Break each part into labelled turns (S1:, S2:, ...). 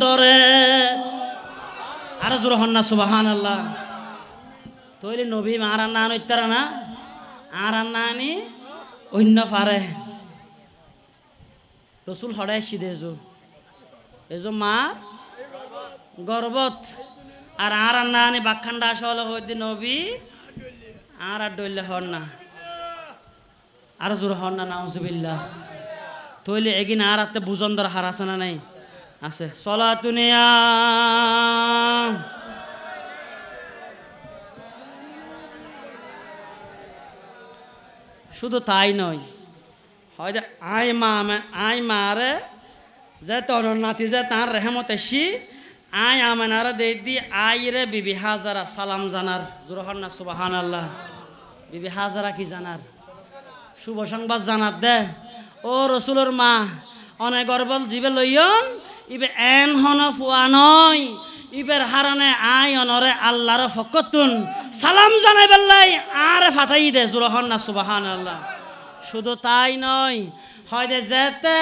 S1: দরে আর জোর হন না সুবহানাল্লাহ। তৈরি নবী আর নান ইত্তারা না আর নানি অন্য পারে রসুল হড়াই সিদে এজো মা গর্বত আর নানি বাক্খান্ডা আসলে হইতে নবী আর ডইলে হন না আর জোর হন না নাউজুবিল্লাহ। তৈলি এগিন আর আত্মে বুজন্দর হার আছে না নাই আছে সলাতুনিয়া শুধু তাই নয় হয়তো আই মারে যে তোর নাতি যে তার রেহমত এসি আই আমানারা দে দি আই রে বিবি হাজারা সালাম জানার জোরহন না সুবহানাল্লাহ। বিবি হাজারা কি জানার শুভ সংবাদ জানার দে ও রসুলোর মা অনেক গর্বল জীবে লইয়ন ইবে এন হন ফুয়া নয় ইবের হারনে আই অনরে আল্লাহর ফকতুন সালাম জানাই বেল্লাই আর ফাটাই দে জোরহন না সুবহানাল্লাহ। শুধু তাই নয় হয় যেতে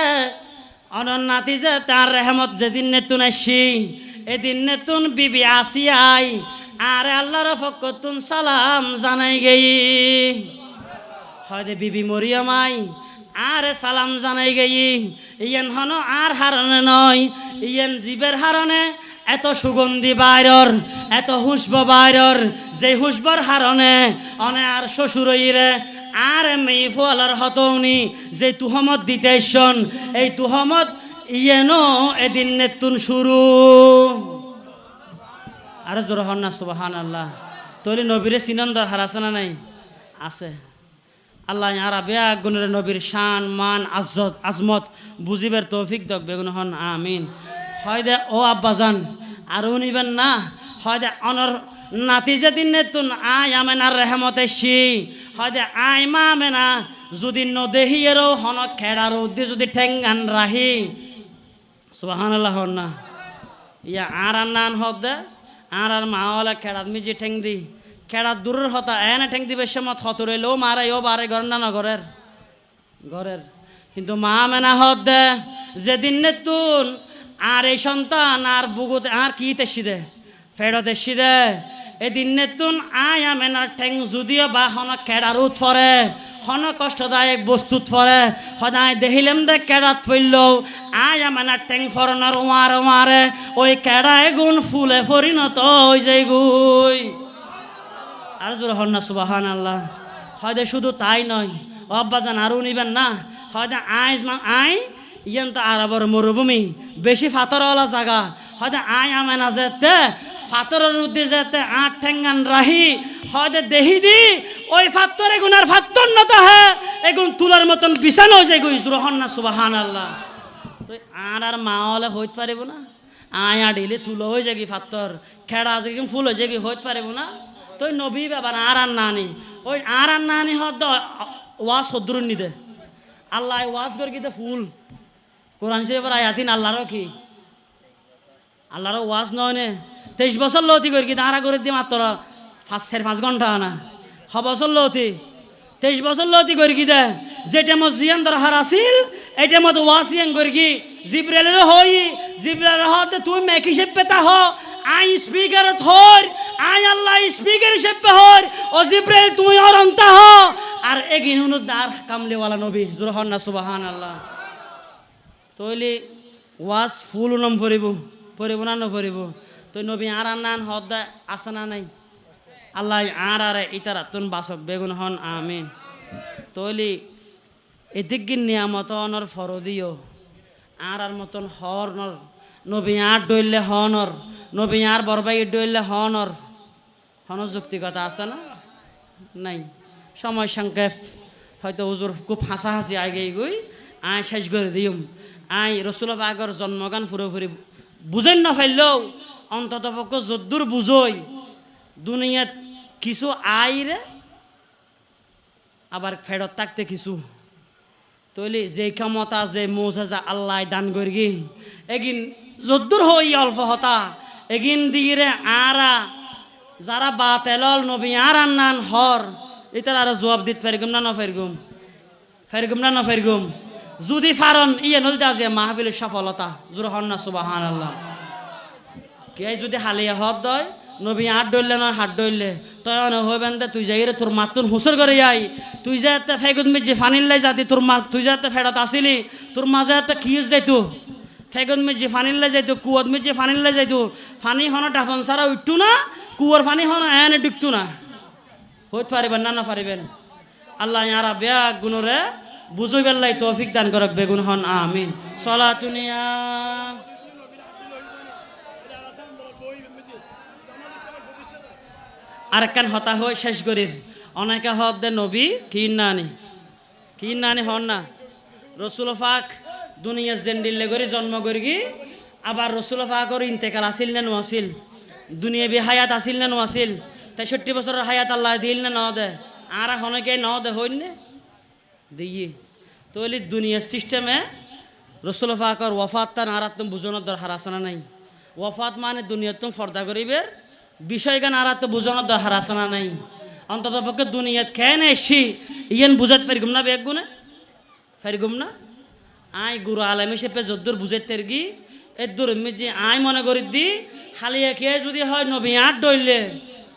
S1: অনন্নাতি যে তার রেহমত যেদিন নেতুন আসি এদিন নেতুন বিবি আসিয়াই আর আল্লাহর ফকতুন সালাম জানাই গেই হয় বিবি মরিয়মাই আর সালাম জানাই গেই ইয়েন হন আর হারনে নয় ইয়েন জীবের হারনে এত সুগন্ধি বাইরর এত হুসব বাইরর যে হুসবর হারনে অনে আর শ্বশুর ইরে আর মেয়ে ফলার হতৌনি যে তুহমত দিতেছন এই তুহমত ইয়েনো এদিন নেতুন শুরু আর জোর হন না সুবহানাল্লাহ। তৈরি নবীরে সিনন্দর হার আছে না নাই আছে আল্লাহ আর বেয়া গুণের নবীর শান মান আজত আজমত বুঝিবের তৌফিক দক বেগুন হন আমিন। হয় দে ও আব্বাজান আর নিবেন না হয় দে অনর নাতি যেদিন নেতুন আই আমেনার রেহমত এসি হয় দে আই মা আমেনা যদি নদেহিয়েরও হন খেড়ার উদ্দি যদি ঠেঙ্গান রাহি সুবহানাল্লাহ হন না ইয়া আর নান হদ দে আর মাওয়ালা খেড়াত মিজি ঠেং দি খেড়াত দূরের হতা এনে ঠেং দিবে সমত হত রইলেও মারাই ও বারে ঘর না ঘরের ঘরের কিন্তু মা মেনা হদ দে যেদিন নেতুন আর এই সন্তান আর বুগুত আর কি তেসি দে ফেরত এসি দে এদিন নেতুন আই আমেনার ঠেং যদিও বা হন খেড়ার উঠ ফরে হন কষ্টদায়ক বস্তুত ফরে সদায় দেখিলেম দে কেড়াত ফেললেও আই আমেনার ঠেং ফরনার ওমারে ওই কেড়ায় গুণ ফুলে পরিণত হয়ে যায় গুই আর জোর হন না সুবহানাল্লাহ। হয়তো শুধু তাই নয় অব্বাজান আরও নিবেন না হয়তো আই ইয়েন তো আরবর মরুভূমি বেশি ফাতরওয়ালা জায়গা হয়তো আই আমেনা যেতে ফাতরের উদ্দে যেতে আট ঠেঙ্গান রাহি হয়তো দেহি দি ওই ফাত্তর এগুন আর ফাত্তর নতা হ্যাঁ এগুন তুলার মতন বিছানো হয়ে গুই জোর হন না সুবহানাল্লাহ। তো আর মাওয়ালে হইতে পারিব না আয় আডিলে তুলো হয়ে যাবি ফাত্তর খেড়া যে ফুল হয়ে যাবি হইতে পারিব না। তো নবী ব্যাপার আর নানি ওই আর নানি হদ ওয়াজ সদ্রুন নিদে আল্লাহ ওয়াজ করে কিতে ফুল কোরআন শরীফের আয়াতিন আল্লাহরও কি আল্লাহরও ওয়াজ নয় নে 23 বছর লতি করি কি তারা করে দিয়ে মাত্র 5 ঘন্টা না 6 বছর লতি 23 বছর লতি করি কি দে যেটা মত জিয়ান দরকার আসিল এটা মত ওয়াসিয়ান করি কি জিব্রাইলের হই জিব্রাইলের হতে তুই মেক হিসেব পেতা হ আই স্পিকার থর আই আল্লাহ স্পিকার হিসেব হর ও জিব্রাইল তুই আর অন্তা হ আর এগিন হুন দার কামলেওয়ালা নবী জোর হন না সুবহানাল্লাহ। তইলি ওয়াজ ফুল নাম পড়িব না নপড়িব তো নবী আর নান হদ আছে না নাই আল্লাহ আর ইতারা তুন বাসক বেগুন হন আমিন। তইলি এদিক নিয়ামত অনর ফরদিও আর মতন হর নর নবী আর ডইলে হনর নবী আর বরবাই ডইলে হনর হনর যুক্তিগতা আছে না নাই সময় সংক্ষেপ হয়তো হুজুর খুব হাসাহাসি আগে গই আয় শেষ করে দিম আই রসুল বাগর জন্মগান পুরোপুরি বুঝেন না ফেললেও অন্তত পক্ষ যদ্দুর বুঝই দুনিয়াত কিছু আইরে আবার ফেরত থাকতে কিছু তৈলি যে ক্ষমতা যে মৌজাজা আল্লাহ দান করি এগিন যদ্দুর হই অল্প হতা এগিন দিয়ে আরা যারা বা তেলল নবী আর আন্নান হর এটার আর জবাব দিতে ফেরগুম না ফেরগুম যদি ফারন ইয়ে নলটা যে মাহবিলের সফলতা জোর হন না সুবহানাল্লাহ। কে যদি হালিয়া হদ দয় নবী হাত ডইলে নয় হাত ডইলে তই অন হইবেন দে তুই যাই রে তোর মাতুন হুসর করে আই তুই যে এতে ফেগুদ মিজি ফানিল্লাই যাতি তোর মা তুই যে এতে ফেরত আসিলি তোর মাঝে এতে খিউজ যাইতু ফেগুদ মিজি ফানিল্লাই যাইতু কুয়ত মিজি ফানিল্লাই যাইতু ফানি হন ডাফন সারা উঠতু না কুয়ার ফানি হন এনে ডুকতু না হইতে পারিবেন না পারিবেন আল্লাহ ইয়ারা বেয়া গুণরে বুঝইবার লাই তৌফিক দান করক বেগুন হন আমিন সলাতুনিয়া আরেকখান হতা হয় শেষ করির অনেকে হদ দে নবী কিন নানি হন না রসুল ফাক দুনিয়া জেন্ডিল্লে করে জন্ম করি কি আবার রসুল ফাকর ইন্তেকাল আসিল না নোয়াছিল দুনিয়া বি হায়াত আসিল না নোয়াছিল 63 বছরের হায়াত আল্লাহ দিল না ন দে আর হনকে ন দে হইন নে দিই তোলি দুনিয়ার সিস্টেমে রসুল ফাকর ওয়াফাত তান আর তুমি বুঝানোর দরকার আছে না নাই ওয়াফাত মানে দুনিয়ার তুমি ফর্দা করিবের বিষয় গান আর তো বুঝানোর দরকার আছে না নাই অন্তত পক্ষে দুনিয়াত খেয়ে এসছি ইয়ান বুঝাতে পারিগুম না বেগুনে পারিগুম না আই গুরু আলম হিসেবে যদ্দুর বুঝাইতে গি এদ্দুর যে আই মনে করি দি হালিয়া খেয়ে যদি হয় নবী আট ডইলে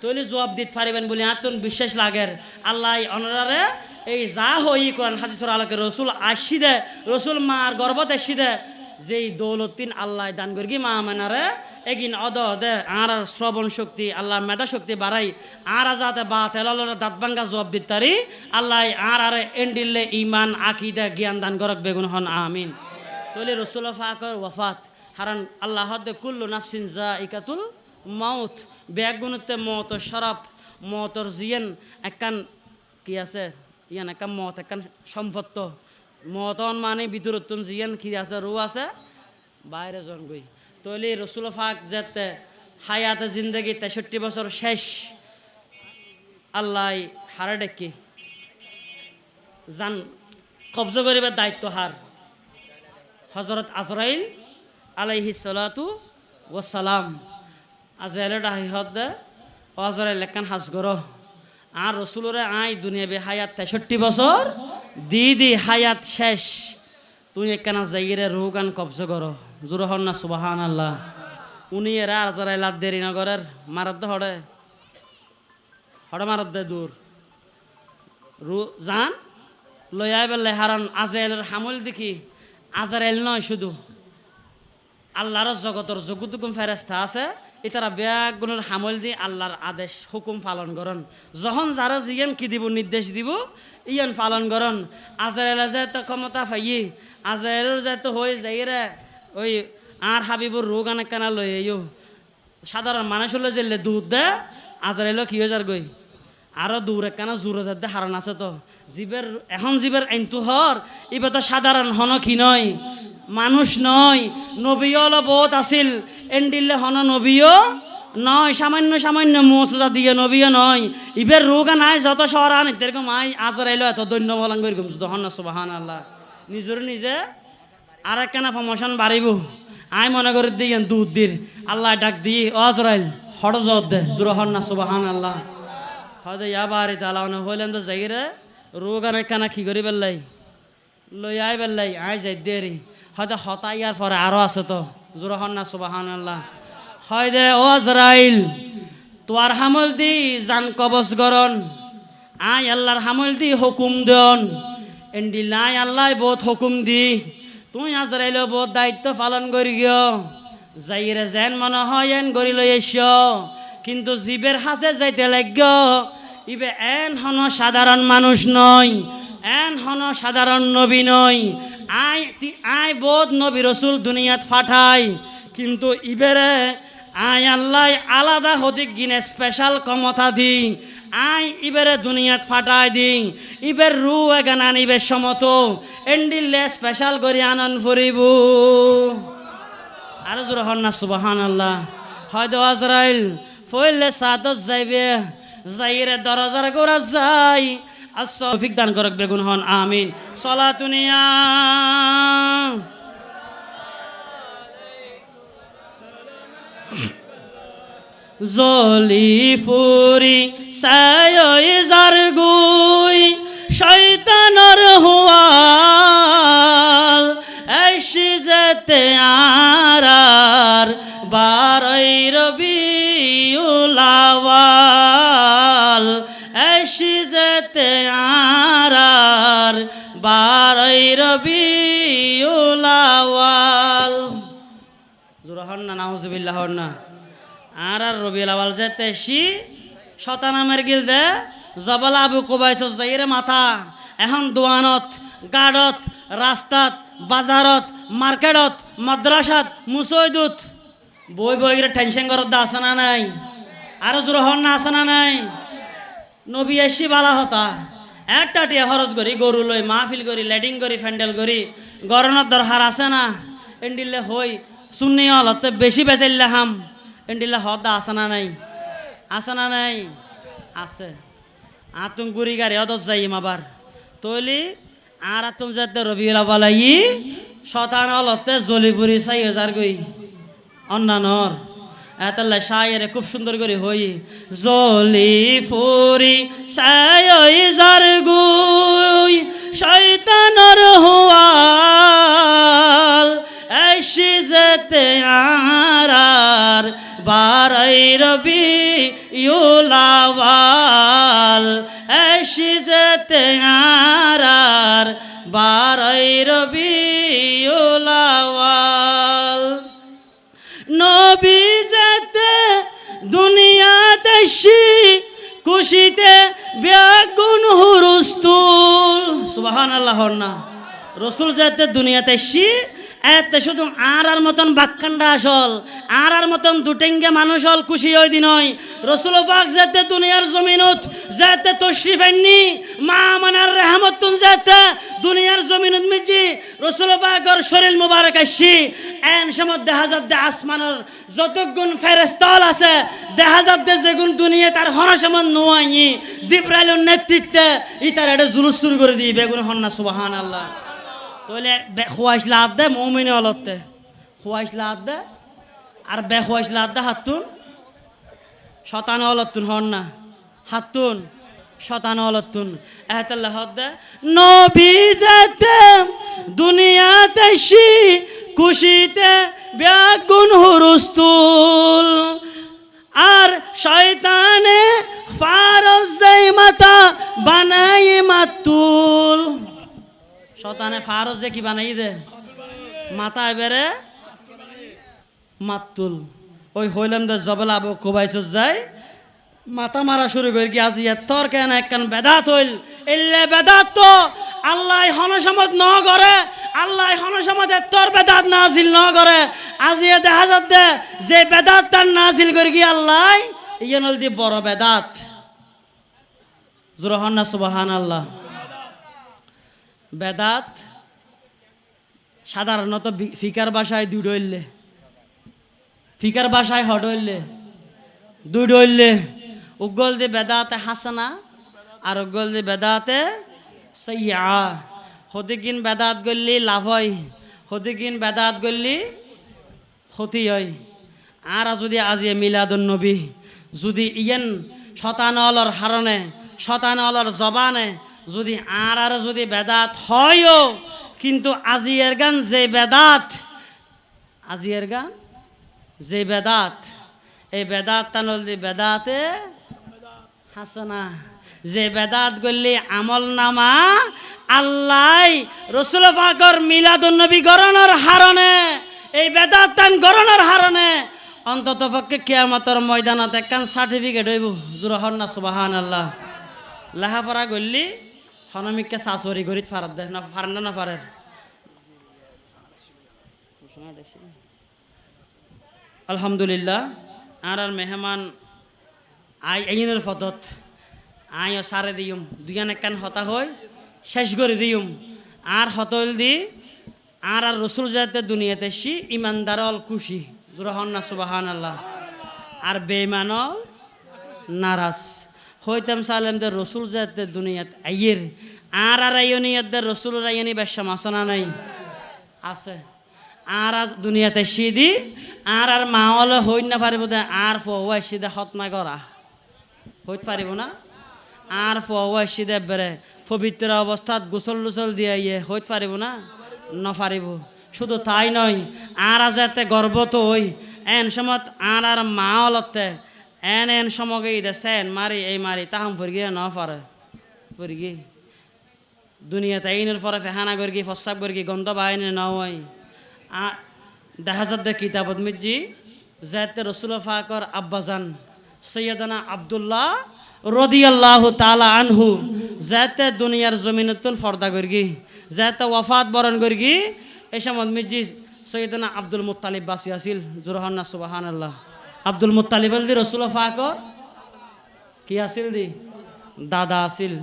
S1: তৈলে জবাব দিতে পারিবেন বলে আর তোর বিশ্বাস লাগের আল্লাহ অনারে এই যা হই কোরআন হাদিসের আলোকে রসুল আসি দে রসুল মার গর্বত আসি দে যেই দৌলতিন আল্লাহ দান করি মা মানারে এগিন অদ দে আর শ্রবণ শক্তি আল্লাহ মেধা শক্তি বাড়াই আর যাতে বা তেলালোর দাঁত ভাঙ্গা জবাব দিতে পারি আল্লাহ আর এন্ডিলে ইমান আকিদা জ্ঞান দান করক বেগুন হন আমিন তৈলে রসুল ফাকর ওয়াফাত হারান আল্লাহ দে কুল্লু নাফসিন যা ইকাতুল মাউত বেগুনতে মত শরাব মতর জিয়ান একান কি আছে ইয়ান একান মত একান সম্পত্ত মতন মানে ভিতরতুন জিয়ান কি আছে রু আছে বাইরে জন গই তৈলি রসুল ফাক যেতে হায়াতে জিন্দগি 63 বছর শেষ আল্লাহ হারে ডেকি জান কবজ করিবার দায়িত্ব হার হজরত আজরাইল আলাইহিস সালাতু ওয়াস সালাম আজরাইলের ডাহি হদ দে আজরাইল একান হাজ করো আর রসুলরে আই দুনিয়া বে হায়াত 63 বছর দি হায়াত শেষ তুই একখানা জায়গায় রুগান কবজ করো জোর হন না সুবাহান আল্লাহ উনি এরা আজরাইল আর দেরি নগরের মারাত দে হড়ে মারাত দে দূর রু জান লইয়াই বেলে হারান আজরাইলের হামল দেখি আজরাইল নয় শুধু আল্লাহর জগতর জগুতুকুম ফেরেস্তা আছে এটারা ব্যাগুনের হামল দিয়ে আল্লাহর আদেশ হুকুম পালন করন যখন যারা জিয়ান কি দিব নির্দেশ দিব ইয়ান পালন করন আজরাইল যেহেতু ক্ষমতা পাইয়ে আজরাইলের যেহেতু হয়ে যাই রে ওই আর হাবিবুর রোগ অনেক কানা লই সাধারণ মানুষ হলে যে দুধ দে আজরাইল কি হয়ে যার গই আরো দূর একখানা জোরে দে হারান আছে তো জীবের এখন জীবের আইনতু হর এবার তো সাধারণ হন কি নয় মানুষ নয় নবীও হলো বহুত আসিল এন্ডিলে হন নবীও নয় সামান্য মোসা দিয়ে নবীও নয় ইবের রোগা নাই যত শহর আন এরকম আই আজরাইল এত দৈন্য বলাং করি হন না সুবহান আল্লাহ নিজের নিজে আর একখানা প্রমোশন বাড়িব আই মনে করি দিয়েন দুধ দির আল্লাহ ডাক দিয়ে আজরাইল হড় জব দে জোর হন না সুবহান আল্লাহ হয়তো ইয়া বাড়ি তালা হইলেন তো যাই রে রোগ আর একখানা কি করি বেললাই লই আই বেললাই আই যাই দেরি হয়তো হতা ইয়ার পরে আরো আছে তো জোর হন না সুবহান আল্লাহ হয় দে ও আজরাইল তোয়ার হামল দি জান কবজ করন আই আল্লাহর হামল দি হুকুম দেন এন্ডি নাই আল্লাহ বহুত হুকুম দি তুই আজরাইল বহুত দায়িত্ব পালন করি গিয়ে যাইরে যেন মনে হয় এন করি লই এস কিন্তু জীবের হাসে যাইতে লাগ ইবে এন হন সাধারণ মানুষ নয় এন হন সাধারণ নবী নয় আই বহুত নবী রসুল দুনিয়াত ফাটাই কিন্তু ইবেরে আই আল্লাহ আলাদা হদিক গিনে স্পেশাল ক্ষমতা দি আই ইবেরে দুনিয়াত ফাটাই দি ইবের রু এগান আনিবের সমত এন্ডিলে স্পেশাল করি আনন্দ ফুরিব আর জোর হন না সুবহান আল্লাহ হয়তো আজরাইল ফইলে সাদত যাইবে যাইরে দরজার গোরা যাই আসফিক দান করক বেগুন হন আমিন সলাতুনিয়া জলি ফুরি সায়ই জারগুই শয়তানর হুয়াল এসে যেতে আর বারই রবিউল আউয়াল এসে যেতে আর 12 রবিউল আউয়াল জোরে হন না নাউজুবিল্লাহ হন না আর রবিউল আউয়াল যেতে এসি শতানামের গিলদে জবাল আবু কুবাইস যাইরে মাথা এখন দোয়ানত গাড়ত রাস্তাত বাজারত মার্কেটত মাদ্রাসাত মুসৈদুত বই বইরে টেনশন করত আছে না নাই আরো জোর হন না আছে না নাই নবী এসি বালা হতা একটা টিয়া খরচ করি গরু লই মাহফিল করি লেডিং করি ফ্যান্ডেল করি গরনের দরকার আছে না এন্ডিলে হই শুনি হলতে বেশি বেচাইলে হাম এন্ডিলে হদা আছে না নাই আছে না নাই আছে আতুম গুড়ি গাড়ি অত যাইম আবার তৈলি আর আতুম যাতে রবিউল আউয়াল ই শতান হলতে জলিপুরি 4000 গই অন্যানর এতাল্লা শায়েরে খুব সুন্দর করে হই জলিপুরি 4000 গই শয়তানর হুয়াল এসে যেতে আর 12 রবিউল আউয়াল এসে যেতে আর 12 রবিউল আউয়াল নবী যেতে দুনিয়াতে এসে খুশিতে ব্যাকুল হুরুস্তুল সুবহানাল্লাহ না রাসূল যেতে দুনিয়াতে এসে এতে শুধু আর মতন বাক্কান্ডা আসল আর মতন দুটেঙ্গে মানুষ হল খুশি ওই দিন হয় রসুল পাক যেতে দুনিয়ার জমিনত যেতে তশরিফ আননি মা মানার রহমতুন যেতে দুনিয়ার জমিনত মিজি রসুল পাকর শরীর মুবারক আসি এন সময় দেখা যাচ্ছে আসমানের যতগুণ ফেরেশতাল আছে দেখা যাচ্ছে যেগুণ দুনিয়া তার হনসমন নোয়াই জিব্রাইলের নেতৃত্বে ইতার এটা জুলুস শুরু করে দিই বেগুন হন্না সুবহানাল্লাহ তোলে খোয়াইশ লাদ দে মুমিনে অলতে খোয়াইশ লাদ দে আর বেখোয়াইশ লাদ দে হাতুন শতান অলতুন হন না হাতুন শতান অলতুন এহতাল্লাহ হদ দে নবী যেতে দুনিয়াতে এসে খুশিতে ব্যাকুল হুরুস্তুল আর শয়তানে ফারজ যাই মাথা বানাই মাতুল শতানে ফারজ যে কি বানাই দে মাথা এবারে মাতুল ওই হইলাম দে জবল আবু কুবাইস যায় মাথা মারা শুরু করে কি আজি তোর কেন একখান বেদাত হইল এলে বেদাত তো আল্লাহ হনসমত ন করে আল্লাহ হনসমত তোর বেদাত নাজিল ন করে আজি দেখা যাচ্ছে যে বেদাত তার নাজিল করে কি আল্লাহ ইয়ে নল দি বড় বেদাত জোরহন না সুবহানাল্লাহ বেদাত সাধারণত ফিকার ভাষায় দুই ডইলে ফিকার ভাষায় হডইলে দুই ডইলে উগল দি বেদাতে হাসানা আর উগল দি বেদাতে সাইয়্যা হদিকিন বেদাত গল্লি লাভ হয় হদিকিন বেদাত গল্লি ক্ষতি হয় আর যদি আজি মিলাদুন নবী যদি ইয়েন শতানলর হারণে শতানলর জবানে যদি আর যদি বেদাত হয়ও কিন্তু আজিয়ের গান যে বেদাত আজিয়ের গান যে বেদাত এই বেদাত তানল দি বেদাতে হাসানা যে বেদাত গল্লি আমল নামা আল্লাহ রসুল পাকর মিলাদুন নবী গরণের হারণে এই বেদাত তান গরণের হারণে অন্তত পক্ষে কিয়ামতের ময়দানত একখান সার্টিফিকেট হইব জোরহন না সুবহানাল্লাহ লেখাপড়া গল্লি হনমিককে শাশুড়ি গরিত ফারাত দেয় না ফারেন না ফারের আলহামদুলিল্লাহ আর মেহমান আইনের ফতত আইও সারে দিম দুইখান একখান হতা হয় শেষ করে দিম আর হতল দি আর রসুল যাতে দুনিয়াতে সি ইমানদার অল খুশি জোরহন না সুবহানাল্লাহ আর বেঈমানল নারাজ হইতাম সালেমদের রসুল যাতে দুনিয়াত আইয়ের আর আইয়নিয়াদের রসুল আইয়নি বেশা মাসনা নাই আছে আর দুনিয়াতে সিদি আর মাওয়াল হই না পারিব দে আর ফওয়া সিদে হতমা করা হইতে পারিব না আর ফওয়া সিদে বেরে পবিত্র অবস্থাত গোসল লুসল দিয়ে ইয়ে হইতে পারিব না নপারিব শুধু তাই নয় আর যাতে গর্বত হই এন সমত আর মা অলতে এন সমগে দেন মারি এই মারি তাহাম ফরগিয়ে ন পারে ফরগি দুনিয়াতে আইনের পরে ফেহানা করগি ফসাব করগি গন্ধ বাইনে ন হয় দেখা যাচ্ছে কিতাবত মিজি যাতে রসুল ফাকর আব্বাজান সৈয়দনা আব্দুল্লাহ রদিয়াল্লাহু তাআলা আনহু যাতে দুনিয়ার জমিনতুন ফর্দা করগি যাতে ওয়াফাত বরণ করগি এই সময় মিজি সৈয়দনা আব্দুল মুত্তালিব বাসি আছিল জুরহান্না সুবহানাল্লাহ আব্দুল মুত্তালিব দি রসুল ফাকর কি আছিল দি দাদা আছিল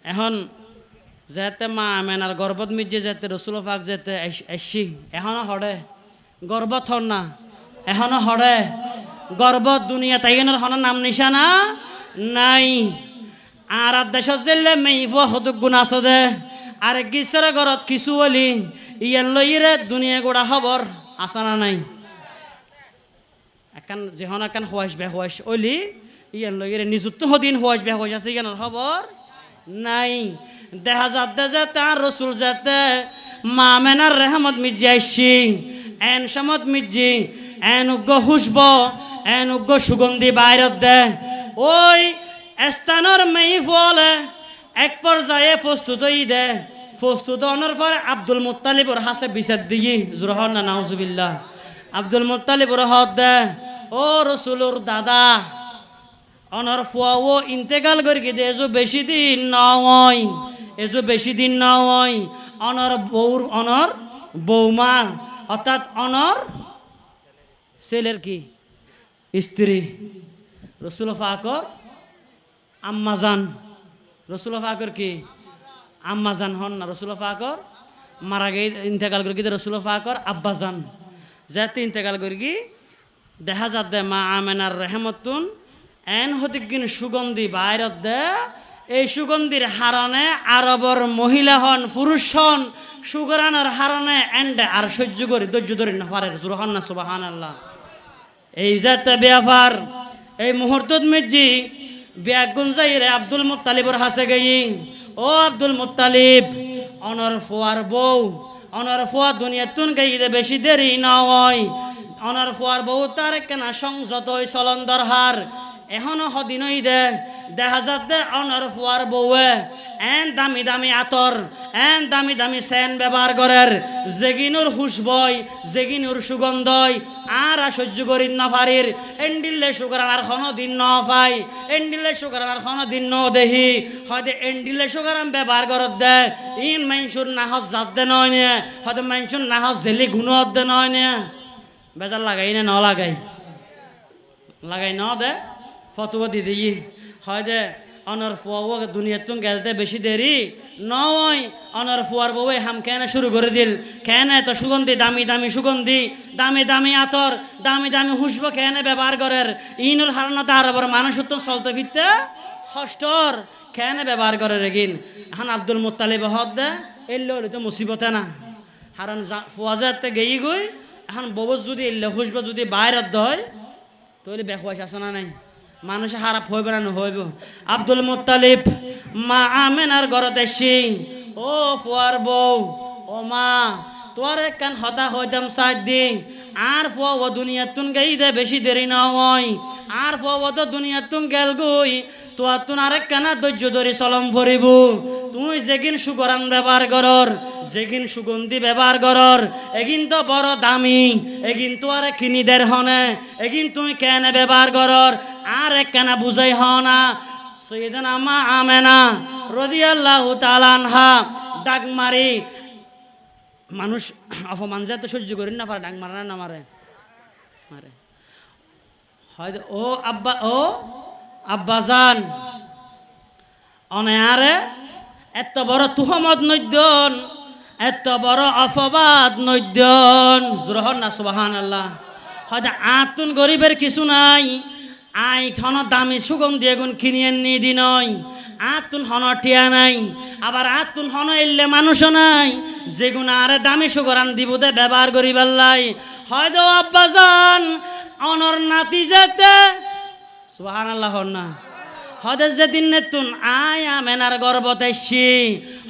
S1: এখন যেতে মা আমেনার গর্বত মিজে যেতে রসুল ফাক যেতে এসি এখনো হড়ে গর্বত হন না এখনো হড়ে গর্বত দুনিয়া তাইনের হন নাম নিশানা নাই আর দেশত জেলে মেইব হতুক গুণ আছে দে আর গিসের ঘরত কিছু বলি ইয়ান লইরে দুনিয়া গোড়া খবর আসানা নাই একান যেহন একান হওয়াইস বে হওয়াইস ওলি ইয়ান লইরে নিযুক্ত হদিন হওয়াইস বে হওয়াইস আছে ইয়ানোর খবর নাই দেখা যাতে যে তার রসুল যাতে মা মেনার রেহমত মিজাইছি এন সমত মিজি এন উগ্র হুসব এন উগ্র সুগন্ধি বাইরত দে ওই স্থানর মেই ফলে এক পর্যায়ে প্রস্তুত দে প্রস্তুত অনর পরে আব্দুল মুত্তালিবর হাসে বিচার দিই জুরহন না নাউজুবিল্লাহ আব্দুল মুত্তালিবর হদ দে ও রসুলর দাদা অনর ফুয়াও ইন্তেকাল করি দে এজো বেশি দিন নয় এজো বেশি দিন নয় অনর বউর অনর বৌমা অর্থাৎ অনর ছেলের কি স্ত্রী রসুল ফাকর আম্মাজান রসুল ফাকর কি আম্মাজান হন না রসুল ফাকর মারা গে ইন্তেকাল করি দে রসুল ফাকর আব্বাজান যাতে ইন্তেকাল করি দেখা যাতে মা আমেনার রেহমতুন এন হতিকিন সুগন্ধি বাইরত দে এই সুগন্ধির হারণে আরবর মহিলা হন পুরুষ হন সুগরানোর হারণে এন্ডে আর সহ্য করি ধৈর্য ধরি না পারে জুরহান না সুবহানাল্লাহ এই যাতে ব্যাপার এই মুহূর্তত মিজি ব্যাগুন যাইরে আব্দুল মুত্তালিবর হাসে গেই ও আব্দুল মুত্তালিব অনর ফুয়ার বউ অনর ফুয়া দুনিয়াতুন গাইতে বেশি দেরি নয় অনর ফুয়ার বউ তার কেনা সংযত চলন দরহার এখনো হদিনই দে দেখা যাতে অনর ফুয়ার বউয়ে এন দামি দামি আতর এন দামি দামি সেন ব্যবহার করের জেগিনুর হুসবই জেগিনুর সুগন্ধই আর সহ্য করি না পারির এন্ডিলে সুগারানার খন দিন ন পাই এন্ডিলে সুগারানার খন দিন ন দেহি হয়তো এন্ডিলে সুগারাম ব্যবহার করত দে ইন মাইনসুর নাহস জাত দে নয় নে হয়তো মাইনসুর নাহস জেলি গুণত দে নয় নে বেজার লাগাই না ন লাগাই লাগাই ন দে ফতুয়া দি দিই হয় দে অনর ফুয়া দুনিয়াতুন গেলতে বেশি দেরি নয় অনর ফুয়ার বউ হাম কেন শুরু করে দিল কেন এত সুগন্ধি দামি দামি সুগন্ধি দামি দামি আতর দামি দামি হুসব কেন ব্যবহার করের ইনুর হারানো তার আবার মানুষ তো চলতে ফিরতে হস্টর কেন ব্যবহার করে রেগিন এখন আব্দুল মুত্তালিব হদ দে এলে তো মুসিবতে না হারান ফুয়া যাতে গেই গই এখন বউ যদি এলে হুসব যদি বাইরত হয় তাহলে বেখওয়াস আছে না নাই মানুষ খারাপ হইবে না হইব আব্দুল মুত্তালিব মা আমেনার ঘরত এসি ও ফুয়ার বউ ও মা তোর একখান হতা হইতাম সাইড দি আর ফুয়া ও দুনিয়াতুন গাই দে বেশি দেরি নয় আর ফুয়া ও তো দুনিয়াতুন গেল গই তোর তুন আরেক কানা ধৈর্য ধরে চলম ফরিব তুই যেগিন সুগরান ব্যবহার করর যেগিন সুগন্ধি ব্যবহার করর এগিন তো বড় দামি এগিন তো আর কিনি দের হনে এগিন তুই কেন ব্যবহার করর আর এক কেনা বুঝাই হ না সৈয়দনা মা আমেনা রাদিয়াল্লাহু তাআলা আনহা ডাক মারি মানুষ অপমান যাতে সহ্য করেন না পারে ডাক মারে না মারে মারে হয়তো ও আব্বা ও আব্বাজান অনায়ারে এত বড় তুহমত নৈদ্যন এত বড় অপবাদ নৈদ্যন জুরহন না সুবহানাল্লাহ হয়তো আতুন গরিবের কিছু নাই আই ঠন দামি সুগন্ধি এগুন কিনিয়ে নি দি নয় আতুন হন টিয়া নাই আবার আতুন হন এলে মানুষও নাই যেগুন আরে দামি সুগরান দিব দে ব্যবহার করিবার লাই হয়তো আব্বাজান অনর নাতি যেতে সুবহানাল্লাহ না হদে যে দিন নেতুন আয় আমেনার গর্বতাইছি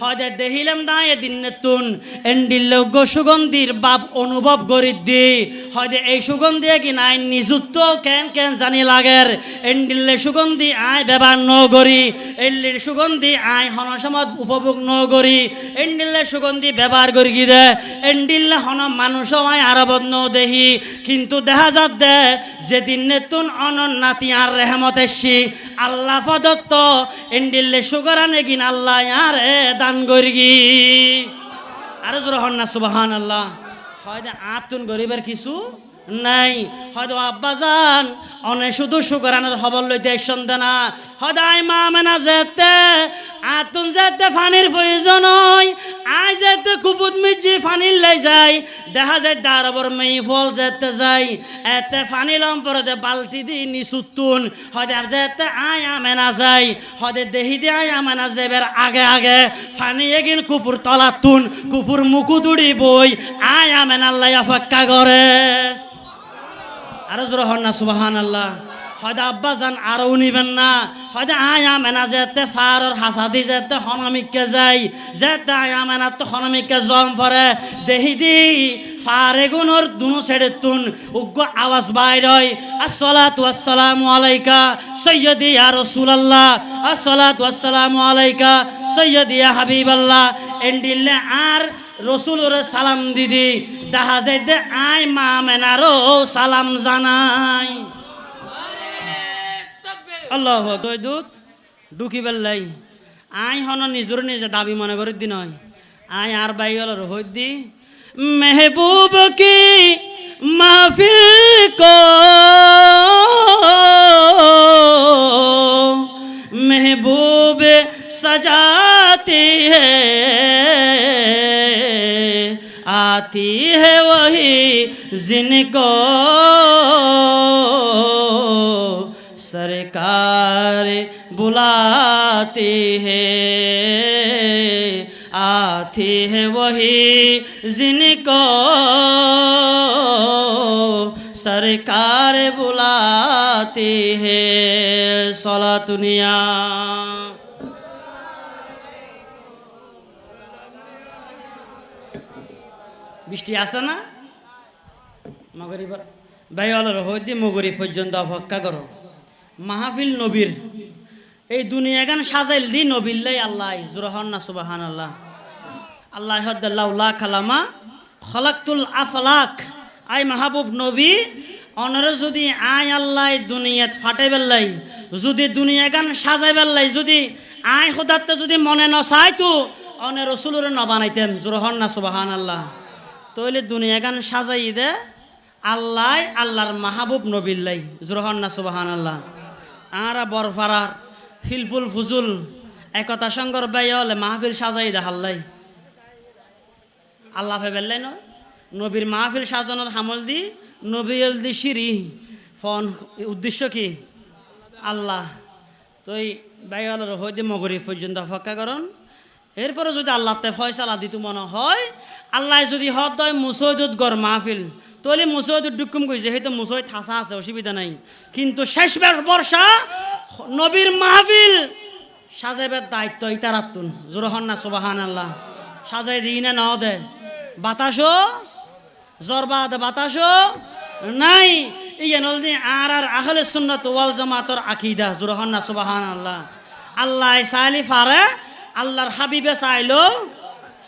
S1: হদে দেখিলাম দায় দিন নেতুন এন্ডিল সুগন্ধির বাপ অনুভব করি দি হদে এই সুগন্ধি কি নাই নিযুক্ত কেন কেন জানি লাগের এন্ডিলে সুগন্ধি আয় ব্যবহার ন করি এল্লির সুগন্ধি আয় হনসমত উপভোগ ন করি এন্ডিলে সুগন্ধি ব্যবহার করি কি দে এন্ডিলে হন মানুষ আয় আরবত ন দেহি কিন্তু দেখা যাত দে যেদিন নেতুন অনন্নাতি আর রেহমত এসছি আল্লাহ প্রদত্ত এন্ডিলে সুগরা নেগিন আল্লাহ আরে দান করি আর জোর হন না সুবহান আল্লাহ হয়তো আতুন গরিবের কিছু নাই হয়তো আব্বাজান অনেক শুধু সুগরানের খবর লইতে সন্ধ্যা না হদাই মা মেনা যেতে আতুন যেতে ফানির প্রয়োজন হয় আই যেতে কুপুত মিজি ফানির লাই যায় দেখা যায় দারবর মেই ফল যেতে যাই এতে ফানি লম পরে বালতি দি নিচুতুন হয়তো যেতে আই আমেনা যাই হয়তো দেহি দিয়ে আই আমেনা যাইবার আগে আগে ফানি এগিন কুপুর তলাতুন কুপুর মুকুতুড়ি বই আই আমেনা আল্লাহ অপেক্ষা করে আর জোর হন না সুবহান আল্লাহ হয়তো আব্বা যান আরও নিবেন না হয়তো আয়া মেনা যেতে ফারর হাসাদি যেতে হনামিককে যাই যেতে আয়া মেনা তো হনামিককে জম পরে দেহি দি ফারে গুনর দুনো ছেড়ে তুন উগ্র আওয়াজ বাইর হয় আসসালাতু আসসালামু আলাইকা সৈয়দি ইয়া রাসূলুল্লাহ আসসালাতু আসসালামু আলাইকা সৈয়দি ইয়া হাবিবাল্লাহ এন্ডিলে আর রসুলের সালাম দিদি দেখা যায় দে আই মা মেনারও সালাম জানাই আল্লাহ দৈদুত ঢুকি বেল্লাই আই হন নিজর নিজে দাবি মনে করি দি নয় আই আর বাই হল হই দি মেহবুব কি মাহফিল কো महबूब सजाती है आती है वही जिनको सरकार बुलाती है आती है वही जिनको सरकार बुलाती है सलातुनिया বৃষ্টি আসে না মগরিবার বাইওয়ালার হইতে মগরিব পর্যন্ত অপেক্ষা করো মাহফিল নবীর এই দুনিয়া গান সাজাইল দি নবিল্লাই আল্লাহ জুরহন না সুবহান আল্লাহ আল্লাহ হদ্দাল্লাহ খালামা খলাকতুল আফলাক আই মাহবুব নবী অনরে যদি আই আল্লাহ দুনিয়াত ফাটাই বেল্লাই যদি দুনিয়া গান সাজাই বেল্লাই যদি আই খোদাতে যদি মনে নসাই তো অনে রসুলের ন বানাইতেম জুরহন না সুবহান আল্লাহ তইলে দুনিয়া গান সাজাই দে আল্লাহ আল্লাহর মাহবুব নবিল্লাই জুরহন না সুবহান আল্লাহ আরা বরফারার হিলফুল ফুজুল একতা সঙ্গর বাইলে মাহফিল সাজাই দে হাল্লাই আল্লাহ ফেবেল্লাই নয় নবীর মাহফিল সাজানোর হামল দি নবীল দি সিঁড়ি ফোন উদ্দেশ্য কি আল্লাহ তো এই বাইওয়ালার হইতে মগরিব পর্যন্ত অপেক্ষা করুন এরপরে যদি আল্লাহতে ফয়সালা দিত মনে হয় আল্লাহ যদি হদ হয় মুসৈদুদ গড় মাহফিল তাহলে মুসৈদুদ ডুকুম কই যেহেতু মুসৈদ হাসা আছে অসুবিধা নাই কিন্তু শেষ বর্ষা নবীর মাহফিল সাজাইবার দায়িত্ব ইতারাতুন জোরহন না সুবহান আল্লাহ সাজাই দিই না ন দে বাতাসও জরবাদ বাতাসও নাই ইয়ে নলদি আর আহলে সুন্নাত ওয়াল জামাতর আকীদা জোরহন না সুবহান আল্লাহ আল্লাহ চাইলি ফারে আল্লাহর হাবিবে চাইলো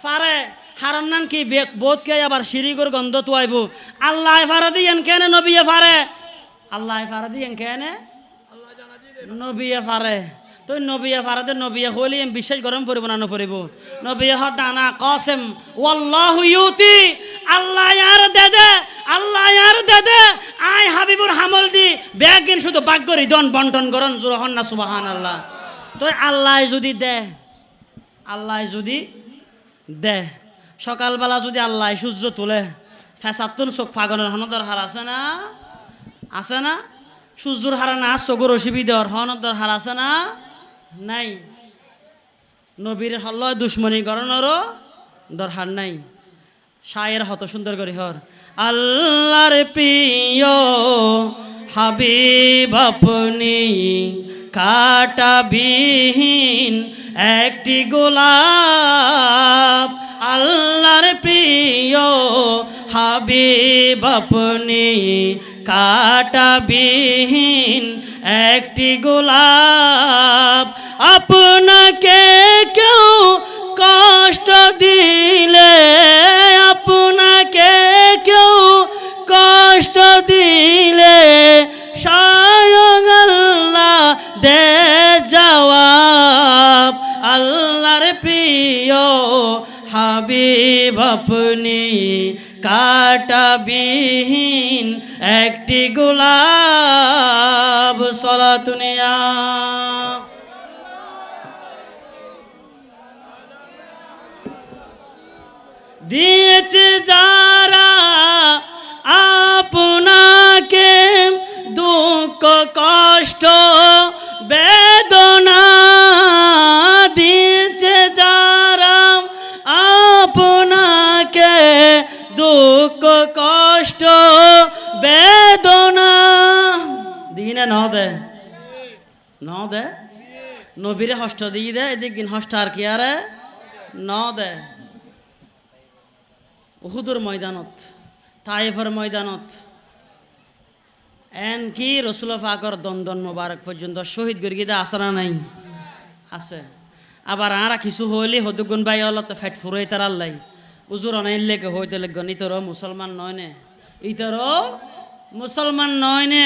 S1: ফারে হারান নান কি বোধকে আবার শিরিগর গন্ধ তুয়াইব আল্লাহ ফারে দিয়েন কেন নবিয়ে ফারে আল্লাহ ফারে দিয়েন কেন নবিয়ে ফারে তো নবিয়ে ফারাতে নবিয়ে হলি বিশ্বাস গরম পড়ব না নপড়ব নবিয়ে হ দানা কসম ওয়াল্লাহু ইউতি আল্লাহ ইয়ার দেদে আল্লাহ ইয়ার দেদে আই হাবিবুর হামল দি বেগিন শুধু বাগ্যরি দন বন্টন করন জুরহন না সুবহানাল্লাহ তো আল্লাহ যদি দে আল্লাহ যদি দে সকালবেলা যদি আল্লাহ সূর্য তোলে ফেসাতুন চোখ ফাগনের হনদর হার আছে না সূর্যর হারা না চোখের অসুবিধার হনদর হার আছে না নাই নবীর হল্ল দুশ্মনী করণেরও দরকার নাই শায়ের হত সুন্দর করে হর আল্লাহর প্রিয় হাবিব আপনি কাটাবিহীন একটি গোলাপ আল্লাহর প্রিয় হাবিব আপনি কাটাবিহীন একটি গোলাপ আপনাকে কেউ কষ্ট দিলে আপনাকে কেউ কষ্ট দিলে স্বয়ং আল্লাহ দে জবাব আল্লাহর প্রিয় হাবিব আপনি কাটাবিহীন একটি গোলাপ সলাতুনিয়া দিয়েছে যারা আপনাকে দুঃখ কষ্ট বেদনা দিয়েছে যারা আপনাকে দুঃখ কষ্ট বেদনা দিনে ন দে নবীরে হষ্ট দিয়ে দে এদিক হষ্ট আর কি আরে ন দে উহুদুর ময়দানত তায়েফের ময়দানত এন কি রসুল ফাকর দন্দন মোবারক পর্যন্ত শহীদ গর্গিদা আসরা নাই আছে আবার আরা কিছু হইলে হদুগুন ভাই হল তো ফেট ফুরাই তার আল্লাই উজুর অনাইলেকে হইতে লাগন ইতর মুসলমান নয় নে ইতর মুসলমান নয় নে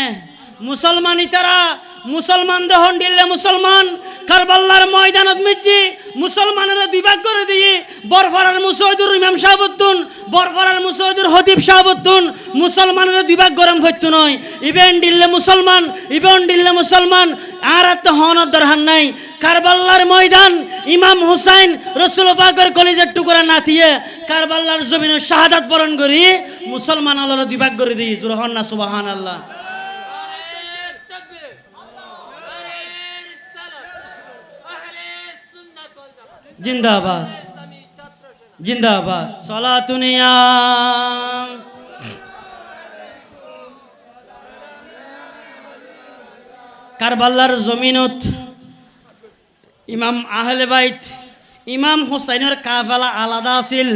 S1: মুসলমান ইতারা মুসলমান দহন দিলে মুসলমান কারবাল্লার ময়দানত মিজি মুসলমানের দুইভাগ করে দিয়ে বরফারার মুসৈদুর ইমাম সাহাবুদ্দুন বরফারার মুসৈদুর হদিব সাহাবুদ্দুন মুসলমানের দুইভাগ গরম হইতো নয় ইবেন দিল্লে মুসলমান ইবেন দিল্লে মুসলমান আর তো হনর দরহান নাই কারবাল্লার ময়দান ইমাম হুসাইন রসুল পাকের কলিজার টুকরা নাতিয়ে কারবাল্লার জমিনে শাহাদাত বরণ করি মুসলমান আল্লাহর দুইভাগ করে দিই জুরহন না সুবহানাল্লাহ জিন্দাবাদ জিন্দাবাদ সলাতুনিয়া কারবাল্লার জমিনত ইমাম আহলে বাইত ইমাম হুসাইনের কাফেলা আলাদা আছিল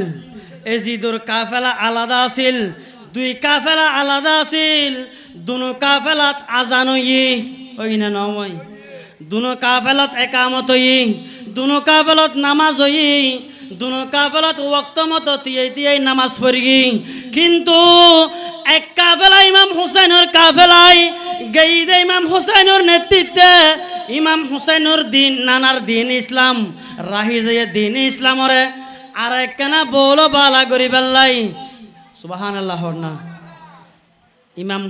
S1: এজিদুর কাফেলা আলাদা আছিল দুই কাফেলা আলাদা আছিল দুনো কাফেলাত আজান হই না নয় দুনো কাফেলাত একামত হই দুনো কাফেলাত নামাজ হই দুনো কাফেলাত ওয়াক্ত মতো তিয়াই নামাজ পড়ি কিন্তু এক কাফেলা ইমাম হুসাইনের কাফেলায় গেইদে ইমাম হুসাইনের নেতৃত্বে ইমাম হুসাইনের দিন নানার দিন ইসলাম রাহি যায় দিন ইসলামরে আর একখানা বলো বালা করি বেল্লাই সুবহানাল্লাহ না ইমাম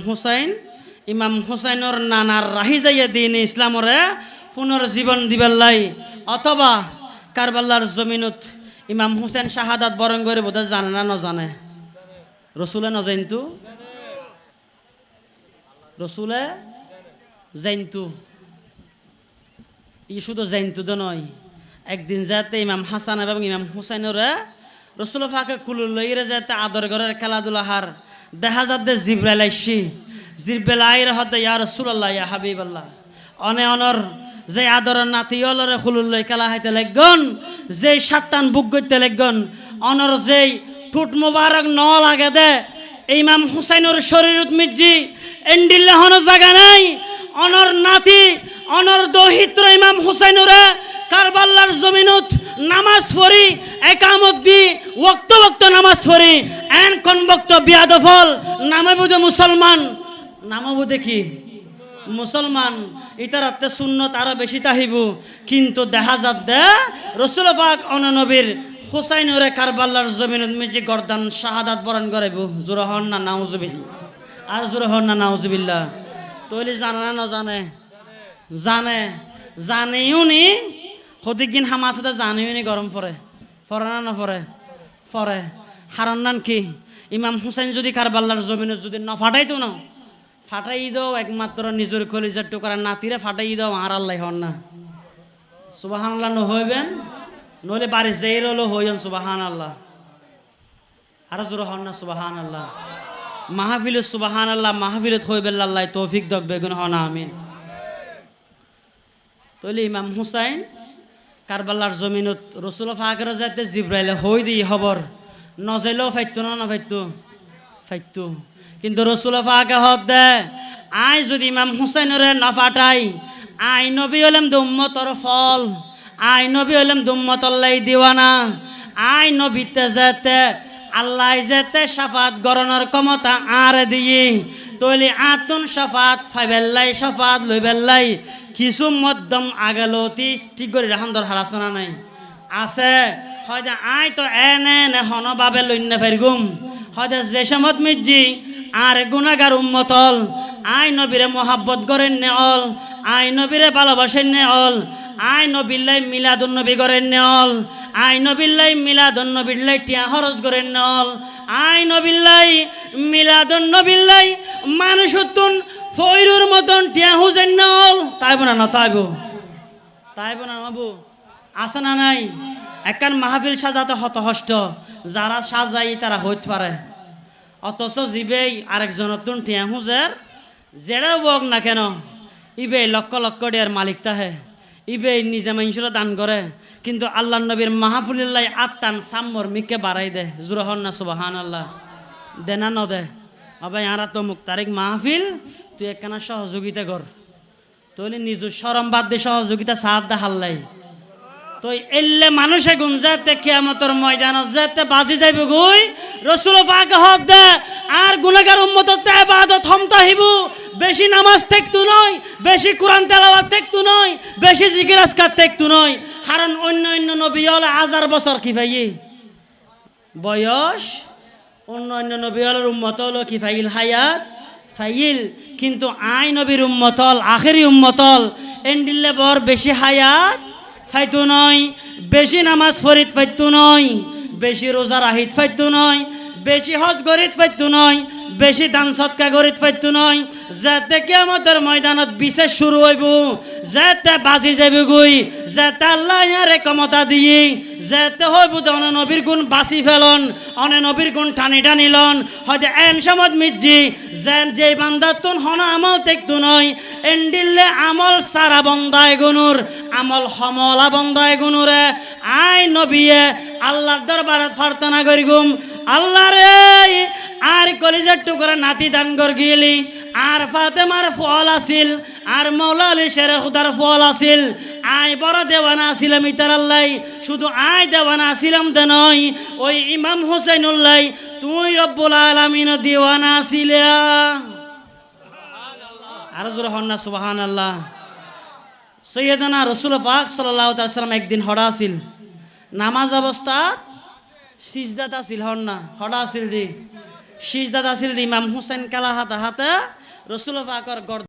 S1: হুসাইনের নানার রাহি যায় দিন ইসলামরে পুনর্জীবন দিবেল্লাই অথবা কারবাল্লার জমিনত ইমাম হুসাইন শাহাদাত বরণ করে বোধহয় জানে না নজানে রসুলে নজাইনতু রসুলে জাইনতু ই শুধু জাইনতু তো নয় একদিন যাতে ইমাম হাসান এবং ইমাম হুসাইনরে রসুল ফাঁকে কুলুল লইরে যাতে আদর ঘরের খেলাধুলা হার দেখা যাতে জিব্রাইল আইসি জিব্রাইল আইরে হতে ইয়া রাসূলুল্লাহ ইয়া হাবিবাল্লাহ অনে অনর যে আদরের নাতি অলরে খুলুল লই খেলা হাইতে লাগন যেই সাতান বুক করতে লাগন অনর যেই ঠুট মুবারক ন লাগে দে ইমাম হুসাইনের শরীরত মিজি এন্ডিল্লা হন জায়গা নাই অনর নাতি অনর দহিত্র ইমাম হুসাইনরে কারবাল্লার জমিনত নামাজ পড়ি একামত দি ওয়াক্ত ওয়াক্ত নামাজ পড়ি এন কোন বক্ত বিয়াদফল নামে বুঝে মুসলমান নামে বুঝে কি মুসলমান ইতারাতে সুন্নত আরো বেশি তাহিব কিন্তু দেখা যাত দে রসুল পাক অননবীর হুসাইনরে কারবাল্লার জমিনত মিজি গর্দান শাহাদাত বরণ করাইব জুরহন না নাউজুবিল্লাহ আর জুরহন না নাউজুবিল্লাহ তৈলি জানে না নজানে জানে জানেও নি হদিকিন হামাসাতে জানেও নি গরম পরে পরে না নপরে পরে হারান নান কি ইমাম হুসাইন যদি কারবাল্লার জমিনত যদি না ফাটাইতো না ফাটাই দাও একমাত্র নিজের কলিজার টুকরা নাতিরে ফাটাই দাও আর আল্লাহ হন না সুবহানাল্লাহ নহইবেন নইলে বাড়ি যেই রলো হইন সুবহানাল্লাহ আর জোর হন না সুবহানাল্লাহ মাহফিলে সুবহানাল্লাহ মাহফিলত হইবেন আল্লাহ তৌফিক দক বেগুন হন আমিন তলি ইমাম হুসাইন কারবালার জমিনত রসুল ফাকের যাতে জিব্রাইলে হই দি খবর নজাইলেও ফাইতো না ফাইতো ফাইতো কিন্তু রসুল ফাকে হদ দে আই যদি ইমাম হুসাইনরে না ফাটাই আই নবী হলাম দুম্মতর ফল আই নবী হলাম দুম্মতর লাই দিওয়ানা আই নবীতে যেতে আল্লাহ যেতে সাফাত গরনের ক্ষমতা আর দিয়ে তৈলি আতুন সাফাত ফাইবেল্লাই সাফাত লইবেল্লাই কিছু মধ্যম আগালতি ঠিক করে রাখান দর হারাসনা নাই আছে হয়তো আই তো এনে হনভাবে লইনে ফেরগুম হয়তো যে সমত মিজি আর গুণাগার উম্মতল আই নবীরে মোহাব্বত করেন নে অল আই নবীরে ভালোবাসেন নে অল আই নবিল্লাই মিলাদুন নবী করেন নে অল আই নবিল্লাই মিলাদুন নবিল্লাই টিয়া খরচ করেন নে অল আই নবিল্লাই মিলাদুন নবিল্লাই মানুষ তুন ফয়রুর মতন টিয়া হুজেন নে অল তাইব না তাইব না বাবু আছে না নাই একখান মাহফিল সাজাতে হতহষ্ট যারা সাজাই তারা হইতে পারে অথচ জিবেই আরেকজন তুন টিয়া হুজের যেটা বক না কেন ইবে লক্ষ লক্ষ ডিয়ার মালিক তাহে ইবে নিজে মানুষের দান করে কিন্তু আল্লাহ নবীর মাহফিল্লাই আত্মান সাম্মর মিকে বাড়াই দে জুরহন না সুবাহান আল্লাহ দে না ন দে আবার ইয়ারা তো মুখ তারিখ মাহফিল তুই একখানা সহযোগিতা কর তুই নিজ সরম বাদ দে সহযোগিতা সাহায্য দা হাল্লাই তো এলে মানুষে গুণ যাতে কিয়ামতের ময়দানত যাতে বাজি যাইবে গুই রসুল পাক হক দে আর গুনাহগার উম্মতত ইবাদত হমতা হিবু বেশি নামাজ দেখতু নয় বেশি কোরআন তেলাওয়াত দেখতু নয় বেশি জিকির আজকার দেখতু নয় কারণ অন্য অন্য নবী হলে 1000 বছর কি পাইয়ে বয়স অন্য নবী হলের উম্মত হলো কি ফাইল হায়াত ফাইল কিন্তু আই নবীর উম্মতল আখেরি উম্মতল এন্ডিলে বর বেশি হায়াত ফাইতো নয় বেশি নামাজ ফরিদ ফাইতো নয় বেশি রোজা রাহিত ফাইতো নয় বেশি হজ গরিত ফাইতো নয় বেশি দান সৎকা গরিত ফাইতো নয় যাতে কিয়ামতের ময়দানত বিশেষ শুরু হইব যাতে বাজি যাবে গই যাতে আল্লাহ ইয়ারে ক্ষমতা দিয়ে যাতে হইব অনে নবীর গুণ বাঁচি ফেলন অনে নবীর গুণ টানি টানিলন হয়তো এন সমত মিজি যেন যে বান্দার তুন হন আমল দেখতো নয় এন্ডিলে আমল সারা বন্দায় গুনুর আমল সমলা বন্দায় গুনুরে আই নবিয়ে আল্লাহর দরবারে প্রার্থনা করি গুম আল্লাহ রে আর কলিজার টুকরা নাতি দান কর গিলি আর ফাতেমার ফল আসিল আর মৌলা আলী শের খুদার ফল আসিল আই বড় দেওয়ানা আসিলাম ইতার আল্লাহ শুধু আই দেওয়ানা আসিলাম তে নয় ওই ইমাম হুসাইনুল্লাহ তুই রব্বুল আলামিন দেওয়ানা আসিলা আর জোর হন্না সুবহানাল্লাহ সৈয়দনা রাসূল পাক সাল্লাল্লাহু আলাইহি ওয়াসাল্লাম একদিন হড়া আসিল নামাজ অবস্থাত সিজদাত আসিল হন্না হড়া আসিল দি সিজদাত আসিল দি ইমাম হুসাইন কালা হাতে হাতে রাসূল পাকের